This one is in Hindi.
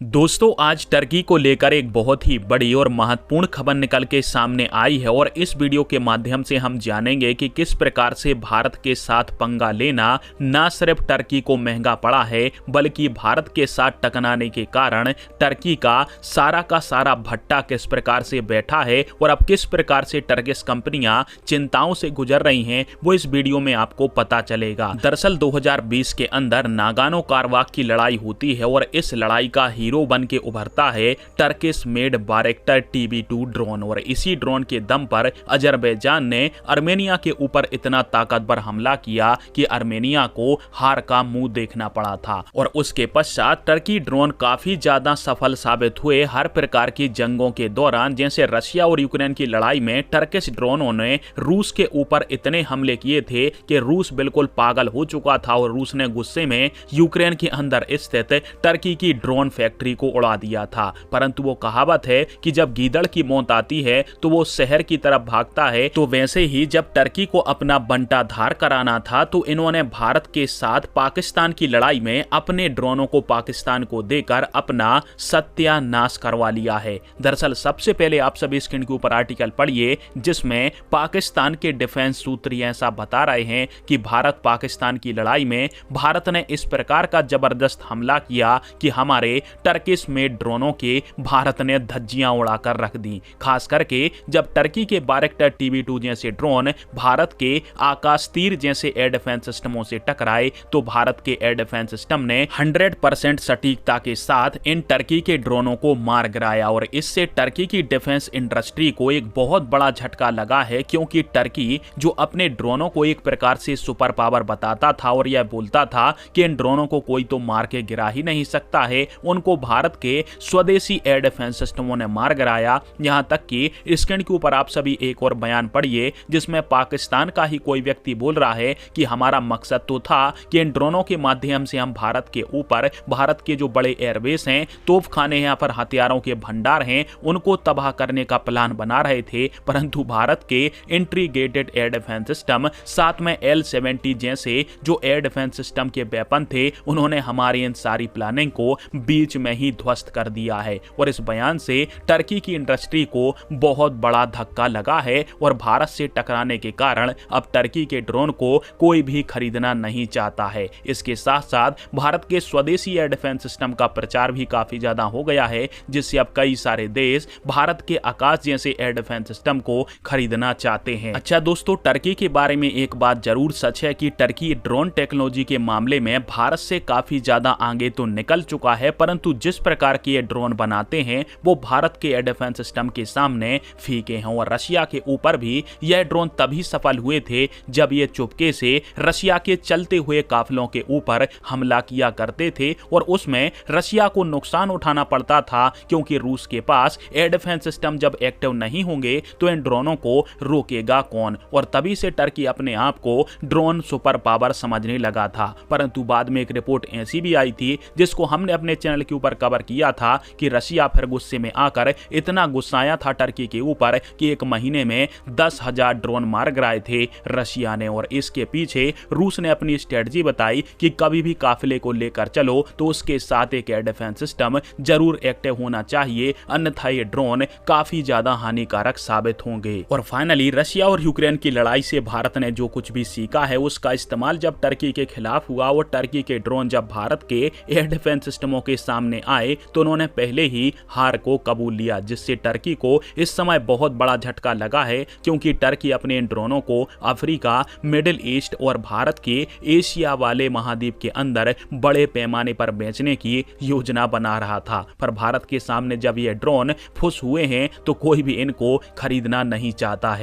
दोस्तों, आज टर्की को लेकर एक बहुत ही बड़ी और महत्वपूर्ण खबर निकल के सामने आई है और इस वीडियो के माध्यम से हम जानेंगे कि किस प्रकार से भारत के साथ पंगा लेना न सिर्फ टर्की को महंगा पड़ा है, बल्कि भारत के साथ टकराने के कारण टर्की का सारा भट्टा किस प्रकार से बैठा है और अब किस प्रकार से टर्किश कंपनियां चिंताओं से गुजर रही हैं, वो इस वीडियो में आपको पता चलेगा। दरअसल 2020 के अंदर नागानो कारबाख की लड़ाई होती है और इस लड़ाई का हीरो बन के उभरता है टर्किश मेड बायरक्टर TB2 ड्रोन और इसी ड्रोन के दम पर अजरबैजान ने आर्मेनिया के ऊपर इतना ताकतवर हमला किया कि आर्मेनिया को हार का मुंह देखना पड़ा था और उसके पश्चात टर्की ड्रोन काफी ज्यादा सफल साबित हुए। हर प्रकार की जंगों के दौरान, जैसे रशिया और यूक्रेन की लड़ाई में टर्किश ड्रोनों ने रूस के ऊपर इतने हमले किए थे कि रूस बिल्कुल पागल हो चुका था और रूस ने गुस्से में यूक्रेन के अंदर स्थित टर्की की ड्रोन फैक्ट्री को उड़ा दिया था। परंतु वो कहावत है कि जब गीदड़ की मौत आती है तो वो शहर की तरफ भागता है, तो वैसे ही जब टर्की को अपना बंटाधार कराना था तो इन्होंने भारत के साथ पाकिस्तान की लड़ाई में अपने ड्रोनों को पाकिस्तान को देकर अपना सत्यानाश करवा लिया है। दरअसल सबसे पहले आप सभी स्क्रीन के ऊपर आर्टिकल पढ़िए, जिसमें पाकिस्तान के डिफेंस सूत्र ऐसा बता रहे हैं कि भारत पाकिस्तान की लड़ाई में भारत ने इस प्रकार का जबरदस्त हमला किया कि हमारे टर्किश मेड ड्रोनों के भारत ने धज्जियां उड़ाकर रख दी। खास करके जब टर्की के बायरक्टर TB2 जैसे ड्रोन भारत के आकाश तीर जैसे एयर डिफेंस सिस्टमों से टकराए तो भारत के एयर डिफेंस सिस्टम ने 100% सटीकता के साथ इन टर्की के ड्रोनों को मार गिराया और इससे टर्की की डिफेंस इंडस्ट्री को एक बहुत बड़ा झटका लगा है, क्योंकि टर्की जो अपने ड्रोनों को एक प्रकार से सुपर पावर बताता था और यह बोलता था कि इन ड्रोनों को कोई तो मार के गिरा ही नहीं सकता है, उनको भारत के स्वदेशी एयर डिफेंस सिस्टमों ने मार गिराया। यहां तक कि स्क्रीन के ऊपर आप सभी एक और बयान पढ़िए, जिसमें पाकिस्तान का ही कोई व्यक्ति बोल रहा है कि हमारा मकसद तो था कि इन ड्रोनों के माध्यम से हम भारत के ऊपर, भारत के जो बड़े एयरबेस हैं, तोपखाने हैं, पर हथियारों के भंडार हैं, उनको तबाह करने का प्लान बना रहे थे। परंतु भारत के इंटीग्रेटेड एयर डिफेंस सिस्टम, साथ में L-70 जैसे जो एयर डिफेंस सिस्टम के वेपन थे, उन्होंने हमारी इन सारी प्लानिंग को बीच में ही ध्वस्त कर दिया है और इस बयान से टर्की की इंडस्ट्री को बहुत बड़ा धक्का लगा है और भारत से टकराने के कारण अब टर्की के ड्रोन को कोई भी खरीदना नहीं चाहता है। इसके साथ साथ भारत के स्वदेशी एयर डिफेंस सिस्टम का प्रचार भी काफी ज्यादा हो गया है, जिससे अब कई सारे देश भारत के आकाश जैसे एयर डिफेंस सिस्टम को खरीदना चाहते हैं। अच्छा दोस्तों, टर्की के बारे में एक बात जरूर सच है कि टर्की ड्रोन टेक्नोलॉजी के मामले में भारत से काफी ज्यादा आगे तो निकल चुका है, परंतु जिस प्रकार के ये ड्रोन बनाते हैं वो भारत के एयर डिफेंस सिस्टम के सामने फीके हैं और रशिया के ऊपर भी यह ड्रोन तभी सफल हुए थे जब ये चुपके से रशिया के चलते हुए काफिलों के ऊपर हमला किया करते थे और उसमें रशिया को नुकसान उठाना पड़ता था, क्योंकि रूस के पास एयर डिफेंस सिस्टम जब एक्टिव नहीं होंगे तो इन ड्रोनों को रोकेगा कौन, और तभी से टर्की अपने आप को ड्रोन सुपर पावर समझने लगा था। परंतु बाद में एक रिपोर्ट ऐसी भी आई थी जिसको हमने अपने चैनल के ऊपर कवर किया था कि रशिया फिर गुस्से में आकर इतना गुस्साया था टर्की के ऊपर कि एक महीने में 10,000 ड्रोन मार गिराए थे रशिया ने। और इसके पीछे रूस ने अपनी स्ट्रेटजी बताई कि कभी भी काफिले को लेकर चलो तो उसके साथ एक एयर डिफेंस सिस्टम जरूर एक्टिव होना चाहिए, अन्यथा ये ड्रोन काफी ज्यादा हानिकारक साबित होंगे। और फाइनली रशिया और यूक्रेन की लड़ाई से भारत ने जो कुछ भी सीखा है उसका इस्तेमाल जब टर्की के खिलाफ हुआ और टर्की के ड्रोन जब भारत के एयर डिफेंस सिस्टमों के सामने आए तो उन्होंने पहले ही हार को कबूल लिया, जिससे टर्की को इस समय बहुत बड़ा झटका लगा है, क्योंकि टर्की अपने इन ड्रोनों को अफ्रीका, मिडिल ईस्ट और भारत के एशिया वाले महाद्वीप के अंदर बड़े पैमाने पर बेचने की योजना बना रहा था। पर भारत के सामने जब ये ड्रोन फुस हुए हैं तो कोई भी इनको खरीदना नहीं चाहता है।